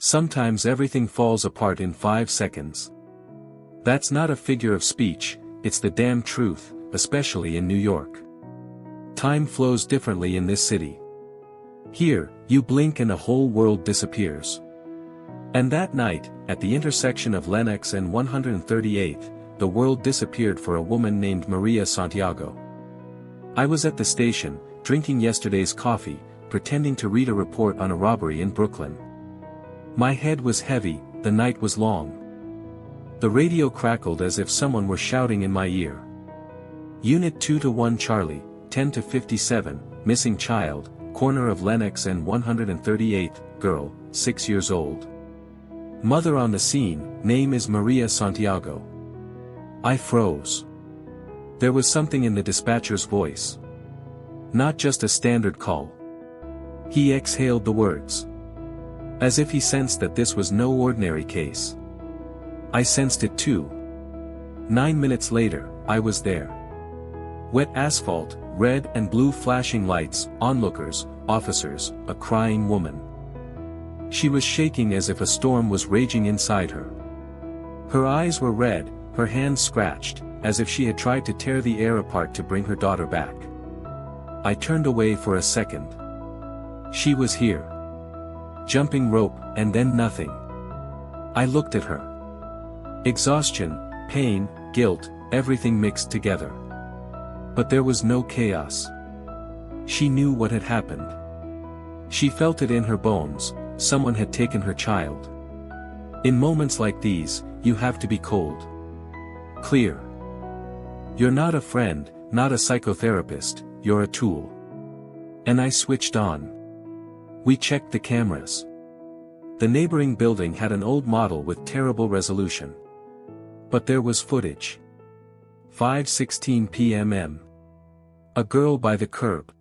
Sometimes everything falls apart in 5 seconds. That's not a figure of speech, it's the damn truth, especially in New York. Time flows differently in this city. Here, you blink and a whole world disappears. And that night, at the intersection of Lenox and 138th, the world disappeared for a woman named Maria Santiago. I was at the station, drinking yesterday's coffee, pretending to read a report on a robbery in Brooklyn. My head was heavy, the night was long. The radio crackled as if someone were shouting in my ear. Unit 2-1 Charlie, 10-57, missing child, corner of Lenox and 138th, girl, 6 years old. Mother on the scene, name is Maria Santiago. I froze. There was something in the dispatcher's voice. Not just a standard call. He exhaled the words. As if he sensed that this was no ordinary case. I sensed it too. 9 minutes later, I was there. Wet asphalt, red and blue flashing lights, onlookers, officers, a crying woman. She was shaking as if a storm was raging inside her. Her eyes were red, her hands scratched, as if she had tried to tear the air apart to bring her daughter back. I turned away for a second. She was here. Jumping rope, and then nothing. I looked at her. Exhaustion, pain, guilt, everything mixed together. But there was no chaos. She knew what had happened. She felt it in her bones, someone had taken her child. In moments like these, you have to be cold. Clear. You're not a friend, not a psychotherapist, you're a tool. And I switched on. We checked the cameras. The neighboring building had an old model with terrible resolution. But there was footage. 5:16 p.m. A girl by the curb.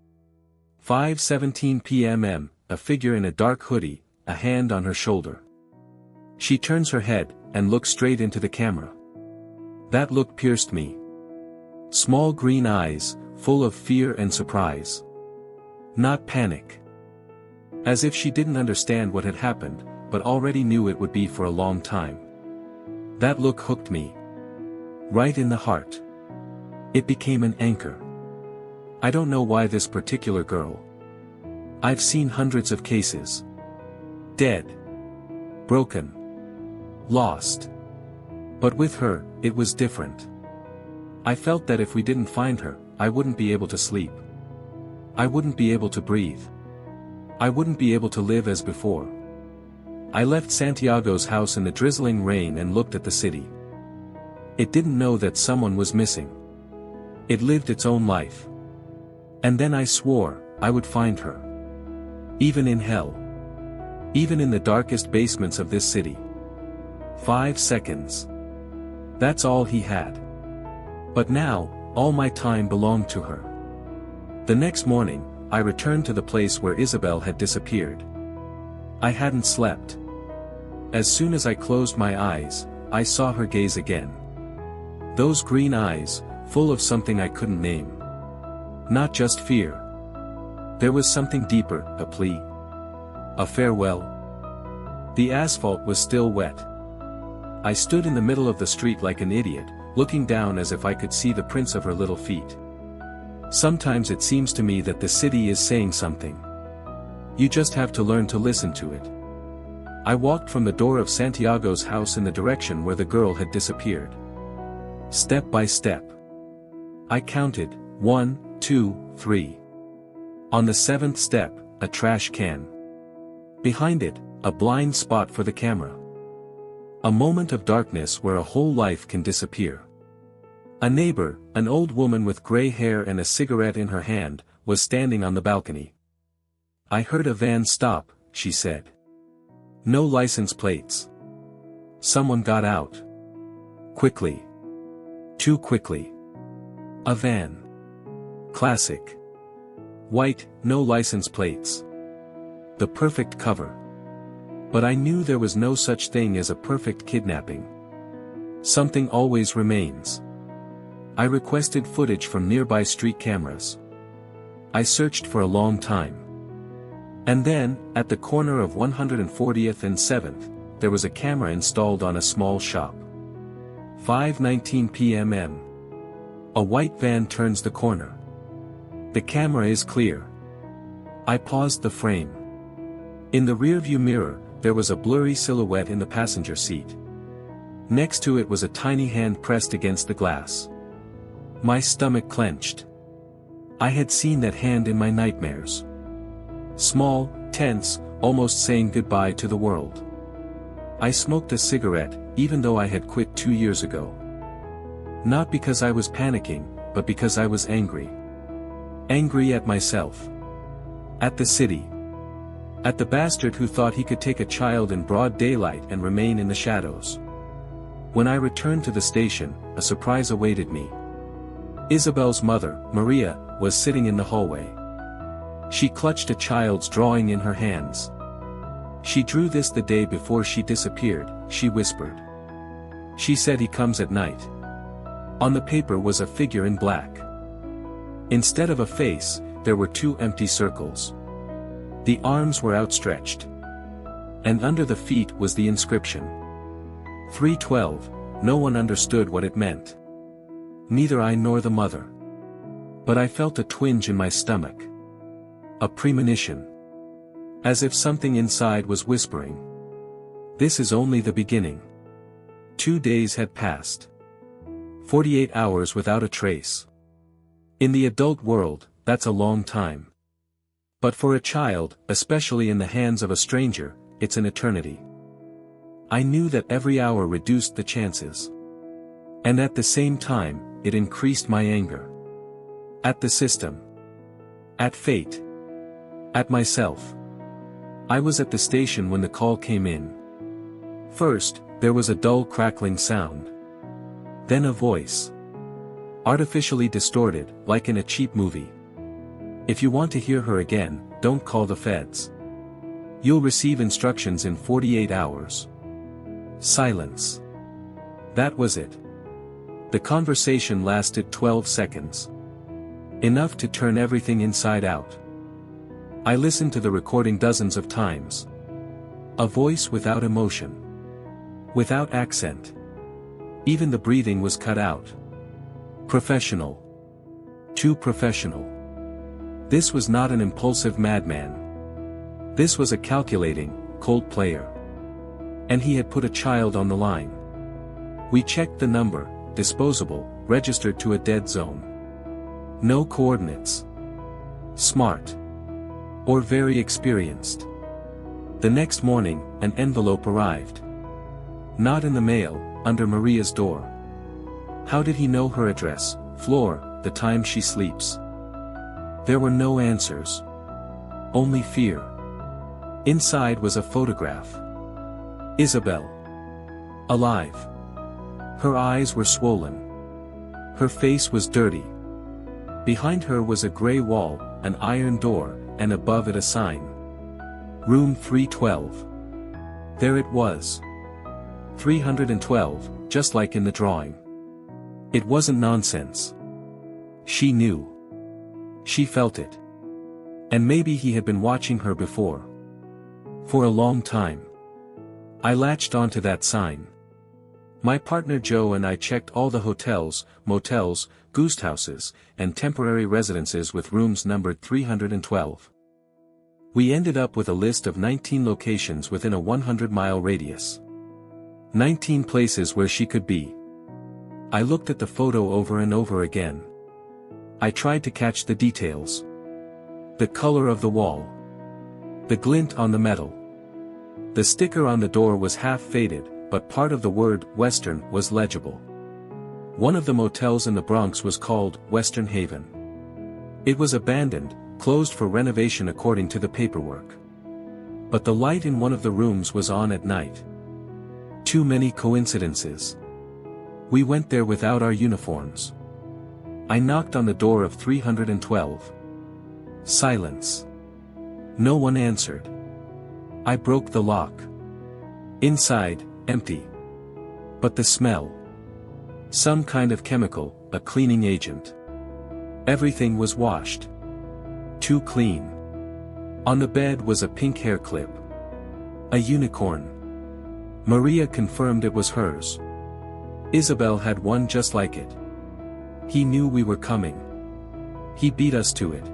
5:17 p.m. A figure in a dark hoodie, a hand on her shoulder. She turns her head, and looks straight into the camera. That look pierced me. Small green eyes, full of fear and surprise. Not panic. As if she didn't understand what had happened, but already knew it would be for a long time. That look hooked me. Right in the heart. It became an anchor. I don't know why this particular girl. I've seen hundreds of cases. Dead. Broken. Lost. But with her, it was different. I felt that if we didn't find her, I wouldn't be able to sleep. I wouldn't be able to breathe. I wouldn't be able to live as before. I left Santiago's house in the drizzling rain and looked at the city. It didn't know that someone was missing. It lived its own life. And then I swore, I would find her. Even in hell. Even in the darkest basements of this city. 5 seconds. That's all he had. But now, all my time belonged to her. The next morning, I returned to the place where Isabel had disappeared. I hadn't slept. As soon as I closed my eyes, I saw her gaze again. Those green eyes, full of something I couldn't name. Not just fear. There was something deeper, a plea. A farewell. The asphalt was still wet. I stood in the middle of the street like an idiot, looking down as if I could see the prints of her little feet. Sometimes it seems to me that the city is saying something. You just have to learn to listen to it. I walked from the door of Santiago's house in the direction where the girl had disappeared. Step by step. I counted, 1, 2, 3. On the 7th step, a trash can. Behind it, a blind spot for the camera. A moment of darkness where a whole life can disappear. A neighbor, an old woman with gray hair and a cigarette in her hand, was standing on the balcony. I heard a van stop, she said. No license plates. Someone got out. Quickly. Too quickly. A van. Classic. White, no license plates. The perfect cover. But I knew there was no such thing as a perfect kidnapping. Something always remains. I requested footage from nearby street cameras. I searched for a long time. And then, at the corner of 140th and 7th, there was a camera installed on a small shop. 5:19 p.m. A white van turns the corner. The camera is clear. I paused the frame. In the rearview mirror, there was a blurry silhouette in the passenger seat. Next to it was a tiny hand pressed against the glass. My stomach clenched. I had seen that hand in my nightmares. Small, tense, almost saying goodbye to the world. I smoked a cigarette, even though I had quit 2 years ago. Not because I was panicking, but because I was angry. Angry at myself. At the city. At the bastard who thought he could take a child in broad daylight and remain in the shadows. When I returned to the station, a surprise awaited me. Isabel's mother, Maria, was sitting in the hallway. She clutched a child's drawing in her hands. She drew this the day before she disappeared, she whispered. She said he comes at night. On the paper was a figure in black. Instead of a face, there were 2 empty circles. The arms were outstretched. And under the feet was the inscription. 312, no one understood what it meant. Neither I nor the mother. But I felt a twinge in my stomach. A premonition. As if something inside was whispering. This is only the beginning. 2 days had passed. 48 hours without a trace. In the adult world, that's a long time. But for a child, especially in the hands of a stranger, it's an eternity. I knew that every hour reduced the chances. And at the same time, it increased my anger. At the system. At fate. At myself. I was at the station when the call came in. First, there was a dull crackling sound. Then a voice. Artificially distorted, like in a cheap movie. If you want to hear her again, don't call the feds. You'll receive instructions in 48 hours. Silence. That was it. The conversation lasted 12 seconds. Enough to turn everything inside out. I listened to the recording dozens of times. A voice without emotion. Without accent. Even the breathing was cut out. Professional. Too professional. This was not an impulsive madman. This was a calculating, cold player. And he had put a child on the line. We checked the number, disposable, registered to a dead zone. No coordinates. Smart. Or very experienced. The next morning, an envelope arrived. Not in the mail, under Maria's door. How did he know her address, floor, the time she sleeps? There were no answers. Only fear. Inside was a photograph. Isabel. Alive. Her eyes were swollen. Her face was dirty. Behind her was a gray wall, an iron door, and above it a sign. Room 312. There it was. 312, just like in the drawing. It wasn't nonsense. She knew. She felt it. And maybe he had been watching her before. For a long time. I latched onto that sign. My partner Joe and I checked all the hotels, motels, ghost houses, and temporary residences with rooms numbered 312. We ended up with a list of 19 locations within a 100-mile radius. 19 places where she could be. I looked at the photo over and over again. I tried to catch the details. The color of the wall. The glint on the metal. The sticker on the door was half faded, but part of the word Western was legible. One of the motels in the Bronx was called Western Haven. It was abandoned, closed for renovation according to the paperwork. But the light in one of the rooms was on at night. Too many coincidences. We went there without our uniforms. I knocked on the door of 312. Silence. No one answered. I broke the lock. Inside, empty. But the smell. Some kind of chemical, a cleaning agent. Everything was washed. Too clean. On the bed was a pink hair clip. A unicorn. Maria confirmed it was hers. Isabel had one just like it. He knew we were coming. He beat us to it.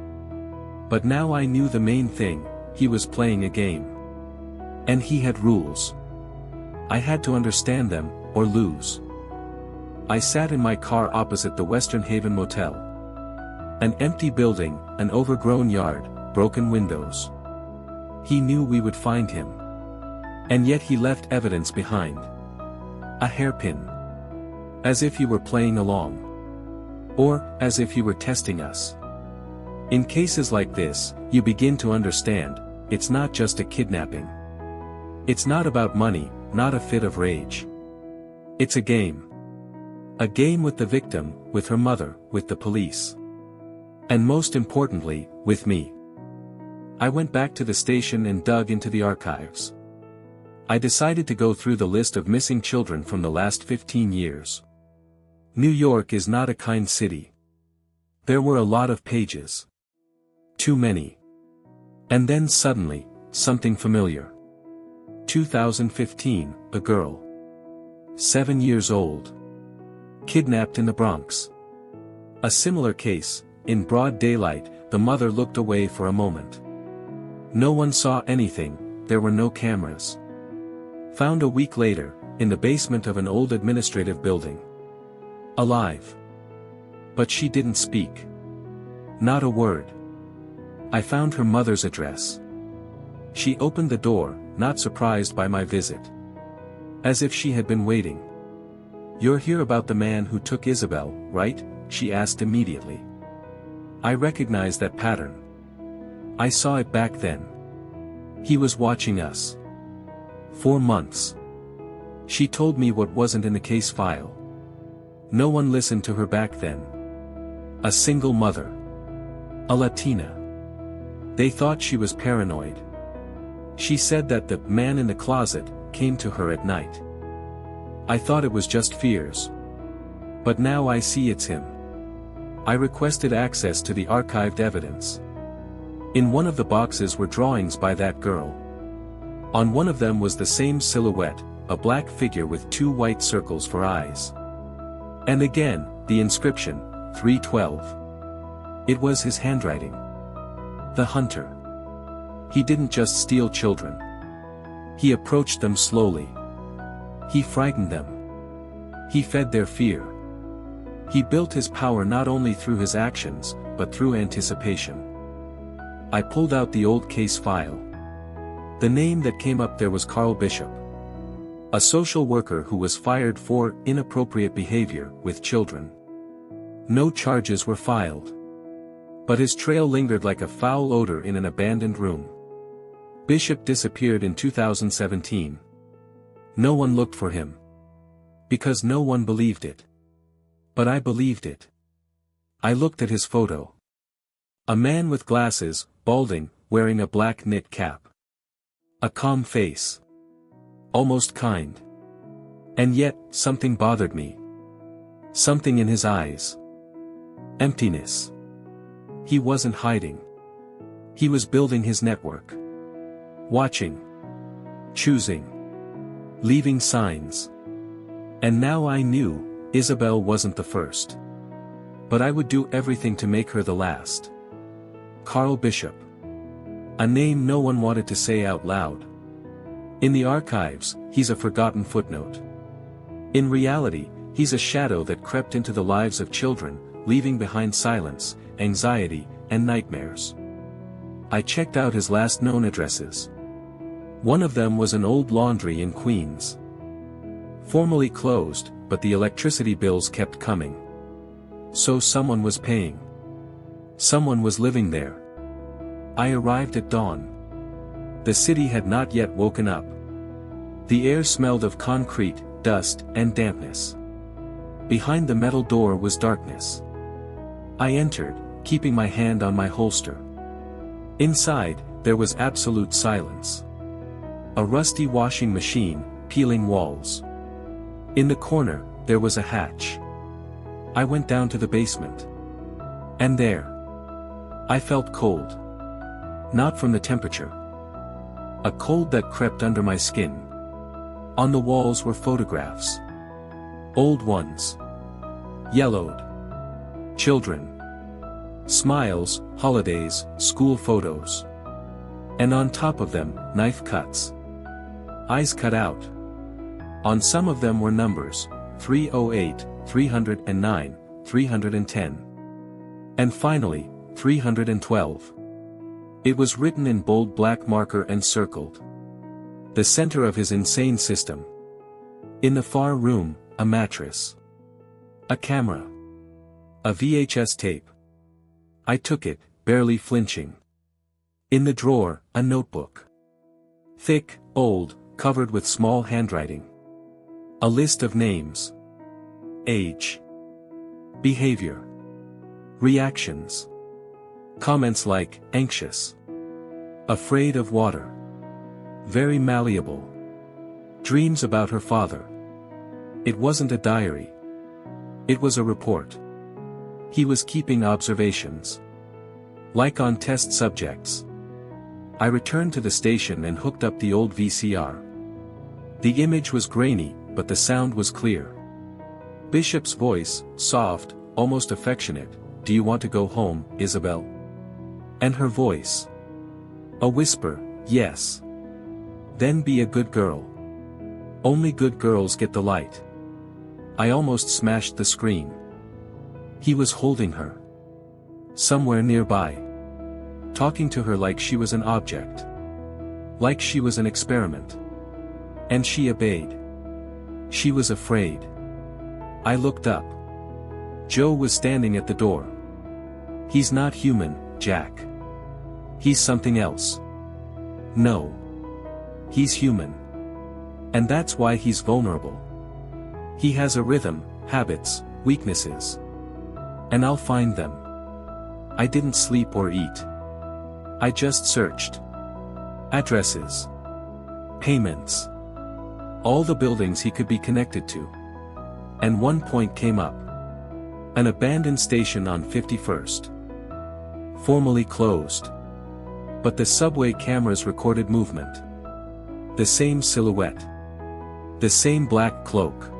But now I knew the main thing, he was playing a game. And he had rules. I had to understand them, or lose. I sat in my car opposite the Western Haven Motel. An empty building, an overgrown yard, broken windows. He knew we would find him. And yet he left evidence behind. A hairpin. As if he were playing along. Or, as if he were testing us. In cases like this, you begin to understand, it's not just a kidnapping. It's not about money, not a fit of rage. It's a game. A game with the victim, with her mother, with the police. And most importantly, with me. I went back to the station and dug into the archives. I decided to go through the list of missing children from the last 15 years. New York is not a kind city. There were a lot of pages. Too many. And then suddenly, something familiar. 2015, a girl. 7 years old. Kidnapped in the Bronx. A similar case, in broad daylight, the mother looked away for a moment. No one saw anything, there were no cameras. Found a week later, in the basement of an old administrative building. Alive. But she didn't speak. Not a word. I found her mother's address. She opened the door, not surprised by my visit. As if she had been waiting. "You're here about the man who took Isabel, right?" she asked immediately. I recognized that pattern. I saw it back then. He was watching us. 4 months. She told me what wasn't in the case file. No one listened to her back then. A single mother. A Latina. They thought she was paranoid. She said that the man in the closet came to her at night. I thought it was just fears. But now I see it's him. I requested access to the archived evidence. In one of the boxes were drawings by that girl. On one of them was the same silhouette, a black figure with 2 white circles for eyes. And again, the inscription, 312. It was his handwriting. The hunter. He didn't just steal children. He approached them slowly. He frightened them. He fed their fear. He built his power not only through his actions, but through anticipation. I pulled out the old case file. The name that came up there was Carl Bishop. A social worker who was fired for inappropriate behavior with children. No charges were filed. But his trail lingered like a foul odor in an abandoned room. Bishop disappeared in 2017. No one looked for him. Because no one believed it. But I believed it. I looked at his photo. A man with glasses, balding, wearing a black knit cap. A calm face. Almost kind. And yet, something bothered me. Something in his eyes. Emptiness. He wasn't hiding. He was building his network. Watching. Choosing. Leaving signs. And now I knew, Isabel wasn't the first. But I would do everything to make her the last. Carl Bishop. A name no one wanted to say out loud. In the archives, he's a forgotten footnote. In reality, he's a shadow that crept into the lives of children, leaving behind silence, anxiety, and nightmares. I checked out his last known addresses. One of them was an old laundry in Queens. Formally closed, but the electricity bills kept coming. So someone was paying. Someone was living there. I arrived at dawn. The city had not yet woken up. The air smelled of concrete, dust, and dampness. Behind the metal door was darkness. I entered, keeping my hand on my holster. Inside, there was absolute silence. A rusty washing machine, peeling walls. In the corner, there was a hatch. I went down to the basement. And there. I felt cold. Not from the temperature. A cold that crept under my skin. On the walls were photographs. Old ones. Yellowed. Children. Smiles, holidays, school photos. And on top of them, knife cuts. Eyes cut out. On some of them were numbers, 308, 309, 310. And finally, 312. It was written in bold black marker and circled. The center of his insane system. In the far room, a mattress. A camera. A VHS tape. I took it, barely flinching. In the drawer, a notebook. Thick, old, covered with small handwriting. A list of names. Age. Behavior. Reactions. Comments like, anxious. Afraid of water. Very malleable. Dreams about her father. It wasn't a diary. It was a report. He was keeping observations. Like on test subjects. I returned to the station and hooked up the old VCR. The image was grainy, but the sound was clear. Bishop's voice, soft, almost affectionate, "Do you want to go home, Isabel?" And her voice. A whisper, "Yes." Then be a good girl. Only good girls get the light. I almost smashed the screen. He was holding her. Somewhere nearby. Talking to her like she was an object. Like she was an experiment. And she obeyed. She was afraid. I looked up. Joe was standing at the door. He's not human, Jack. He's something else. No. He's human. And that's why he's vulnerable. He has a rhythm, habits, weaknesses. And I'll find them. I didn't sleep or eat. I just searched. Addresses. Payments. All the buildings he could be connected to. And one point came up. An abandoned station on 51st. Formally closed. But the subway cameras recorded movement. The same silhouette. The same black cloak.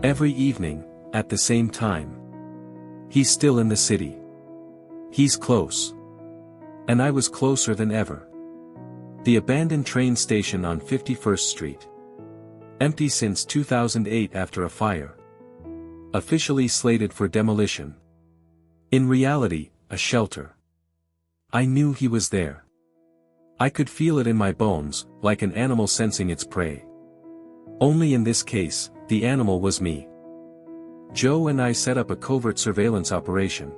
Every evening, at the same time. He's still in the city. He's close. And I was closer than ever. The abandoned train station on 51st Street. Empty since 2008 after a fire. Officially slated for demolition. In reality, a shelter. I knew he was there. I could feel it in my bones, like an animal sensing its prey. Only in this case, the animal was me. Joe and I set up a covert surveillance operation.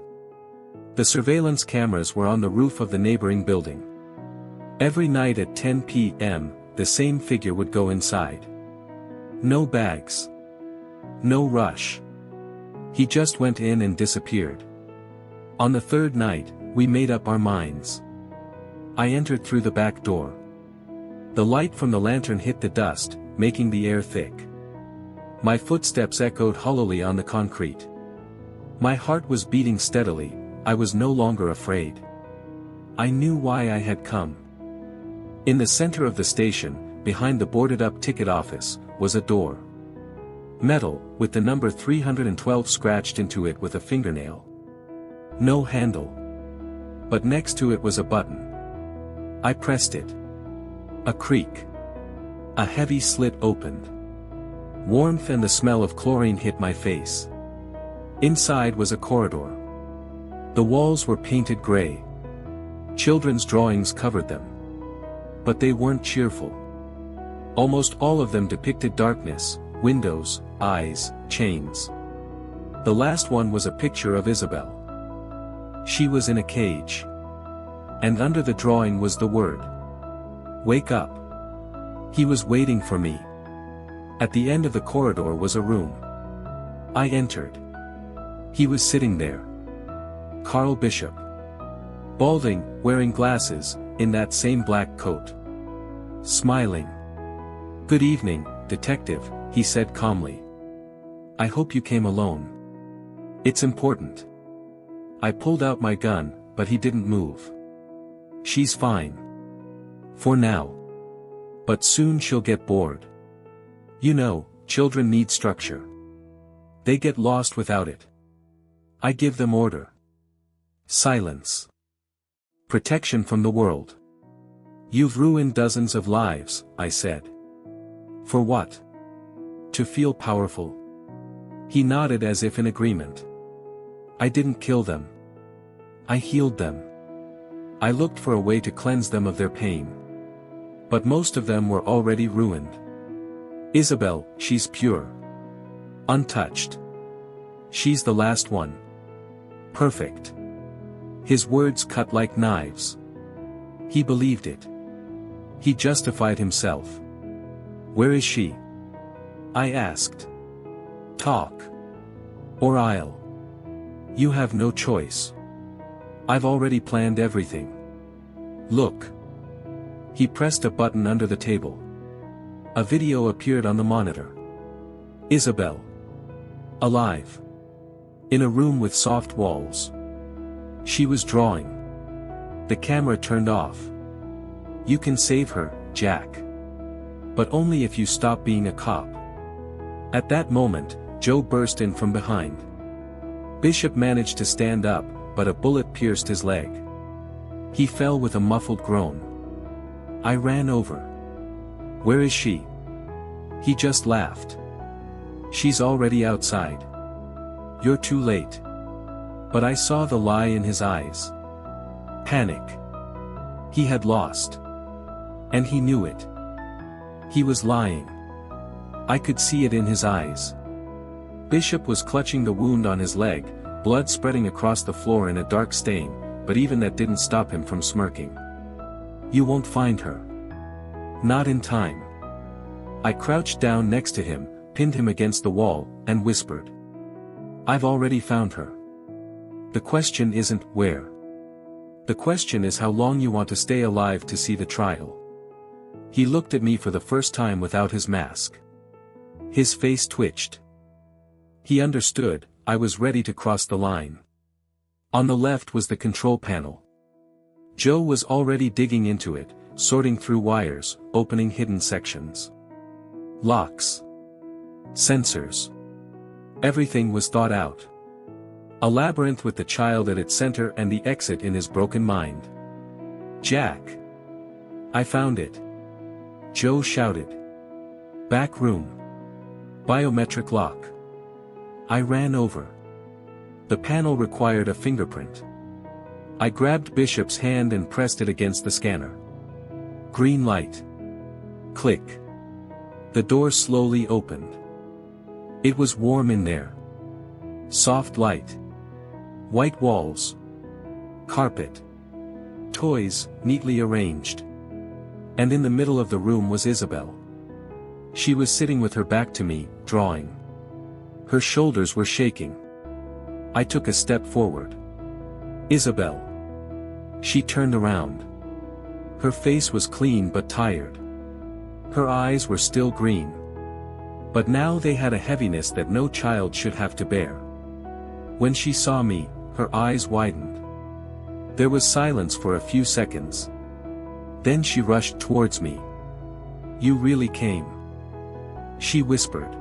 The surveillance cameras were on the roof of the neighboring building. Every night at 10 p.m., the same figure would go inside. No bags. No rush. He just went in and disappeared. On the third night, we made up our minds. I entered through the back door. The light from the lantern hit the dust, making the air thick. My footsteps echoed hollowly on the concrete. My heart was beating steadily, I was no longer afraid. I knew why I had come. In the center of the station, behind the boarded-up ticket office, was a door. Metal, with the number 312 scratched into it with a fingernail. No handle. But next to it was a button. I pressed it. A creak. A heavy slit opened. Warmth and the smell of chlorine hit my face. Inside was a corridor. The walls were painted gray. Children's drawings covered them. But they weren't cheerful. Almost all of them depicted darkness, windows, eyes, chains. The last one was a picture of Isabel. She was in a cage. And under the drawing was the word. Wake up. He was waiting for me. At the end of the corridor was a room. I entered. He was sitting there. Carl Bishop. Balding, wearing glasses, in that same black coat. Smiling. "Good evening, detective," he said calmly. "I hope you came alone. It's important." I pulled out my gun, but he didn't move. She's fine. For now. But soon she'll get bored. You know, children need structure. They get lost without it. I give them order. Silence. Protection from the world. You've ruined dozens of lives, I said. For what? To feel powerful. He nodded as if in agreement. I didn't kill them. I healed them. I looked for a way to cleanse them of their pain. But most of them were already ruined. Isabel, she's pure. Untouched. She's the last one. Perfect. His words cut like knives. He believed it. He justified himself. Where is she? I asked. Talk. Or I'll. You have no choice. I've already planned everything. Look. He pressed a button under the table. A video appeared on the monitor. Isabel. Alive. In a room with soft walls. She was drawing. The camera turned off. You can save her, Jack. But only if you stop being a cop. At that moment, Joe burst in from behind. Bishop managed to stand up, but a bullet pierced his leg. He fell with a muffled groan. I ran over. Where is she? He just laughed. She's already outside. You're too late. But I saw the lie in his eyes. Panic. He had lost. And he knew it. He was lying. I could see it in his eyes. Bishop was clutching the wound on his leg, blood spreading across the floor in a dark stain, but even that didn't stop him from smirking. You won't find her. Not in time. I crouched down next to him, pinned him against the wall, and whispered. I've already found her. The question isn't where. The question is how long you want to stay alive to see the trial. He looked at me for the first time without his mask. His face twitched. He understood, I was ready to cross the line. On the left was the control panel. Joe was already digging into it, sorting through wires, opening hidden sections. Locks. Sensors. Everything was thought out. A labyrinth with the child at its center and the exit in his broken mind. Jack. I found it. Joe shouted. Back room. Biometric lock. I ran over. The panel required a fingerprint. I grabbed Bishop's hand and pressed it against the scanner. Green light. Click. The door slowly opened. It was warm in there. Soft light. White walls. Carpet. Toys, neatly arranged. And in the middle of the room was Isabel. She was sitting with her back to me, drawing. Her shoulders were shaking. I took a step forward. Isabel. She turned around. Her face was clean but tired. Her eyes were still green. But now they had a heaviness that no child should have to bear. When she saw me, her eyes widened. There was silence for a few seconds. Then she rushed towards me. You really came. She whispered.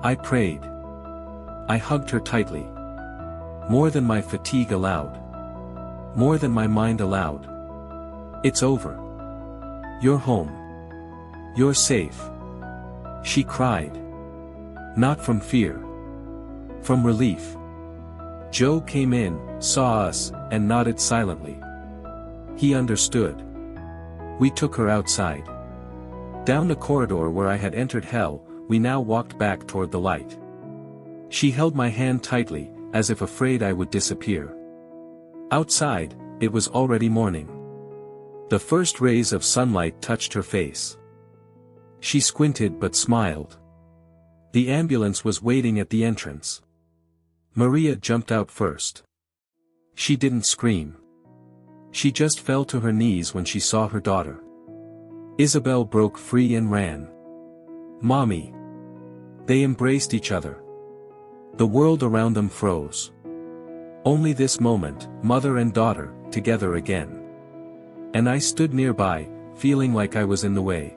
I prayed. I hugged her tightly. More than my fatigue allowed. More than my mind allowed. It's over. You're home. You're safe. She cried. Not from fear. From relief. Joe came in, saw us, and nodded silently. He understood. We took her outside. Down the corridor where I had entered hell, we now walked back toward the light. She held my hand tightly, as if afraid I would disappear. Outside, it was already morning. The first rays of sunlight touched her face. She squinted but smiled. The ambulance was waiting at the entrance. Maria jumped out first. She didn't scream. She just fell to her knees when she saw her daughter. Isabel broke free and ran. Mommy. They embraced each other. The world around them froze. Only this moment, mother and daughter, together again. And I stood nearby, feeling like I was in the way.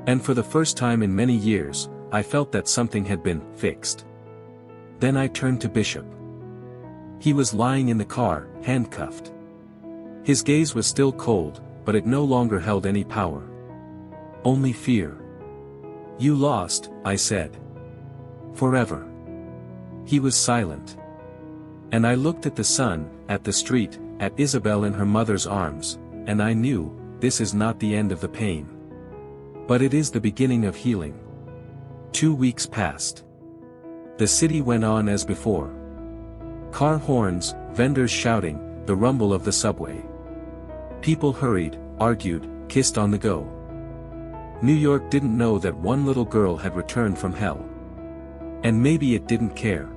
And for the first time in many years, I felt that something had been fixed. Then I turned to Bishop. He was lying in the car, handcuffed. His gaze was still cold, but it no longer held any power. Only fear. "You lost," I said. "Forever." He was silent. And I looked at the sun, at the street, at Isabel in her mother's arms, and I knew, this is not the end of the pain. But it is the beginning of healing. 2 weeks passed. The city went on as before. Car horns, vendors shouting, the rumble of the subway. People hurried, argued, kissed on the go. New York didn't know that one little girl had returned from hell. And maybe it didn't care.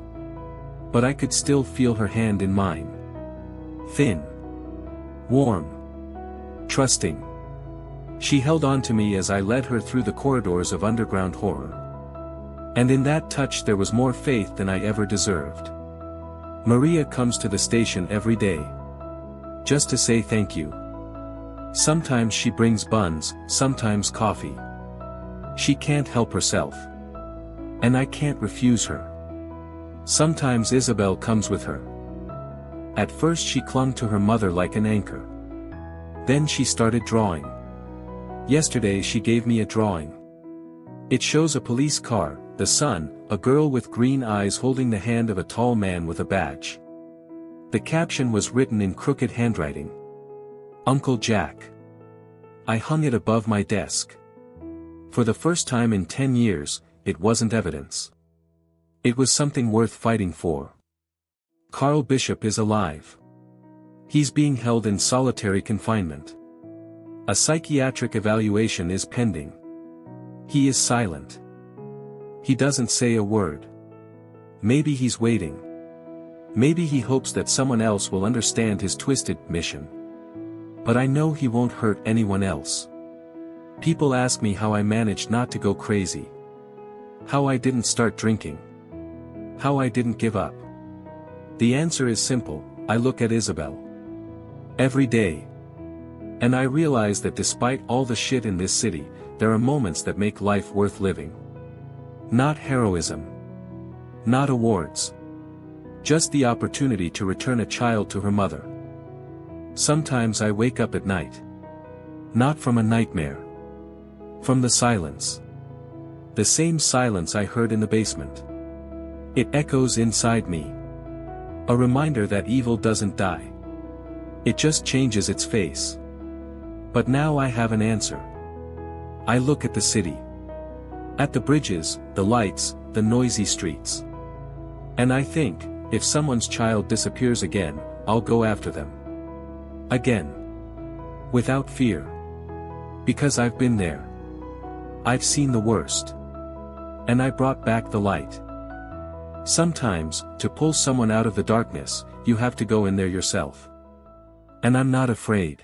But I could still feel her hand in mine. Thin. Warm. Trusting. She held on to me as I led her through the corridors of underground horror. And in that touch there was more faith than I ever deserved. Maria comes to the station every day. Just to say thank you. Sometimes she brings buns, sometimes coffee. She can't help herself. And I can't refuse her. Sometimes Isabel comes with her. At first she clung to her mother like an anchor. Then she started drawing. Yesterday she gave me a drawing. It shows a police car, the sun, a girl with green eyes holding the hand of a tall man with a badge. The caption was written in crooked handwriting. Uncle Jack. I hung it above my desk. For the first time in 10 years, it wasn't evidence. It was something worth fighting for. Carl Bishop is alive. He's being held in solitary confinement. A psychiatric evaluation is pending. He is silent. He doesn't say a word. Maybe he's waiting. Maybe he hopes that someone else will understand his twisted mission. But I know he won't hurt anyone else. People ask me how I managed not to go crazy. How I didn't start drinking. How I didn't give up. The answer is simple: I look at Isabel. Every day. And I realize that despite all the shit in this city, there are moments that make life worth living. Not heroism. Not awards. Just the opportunity to return a child to her mother. Sometimes I wake up at night. Not from a nightmare. From the silence. The same silence I heard in the basement. It echoes inside me. A reminder that evil doesn't die. It just changes its face. But now I have an answer. I look at the city. At the bridges, the lights, the noisy streets. And I think, if someone's child disappears again, I'll go after them. Again. Without fear. Because I've been there. I've seen the worst. And I brought back the light. Sometimes, to pull someone out of the darkness, you have to go in there yourself. And I'm not afraid.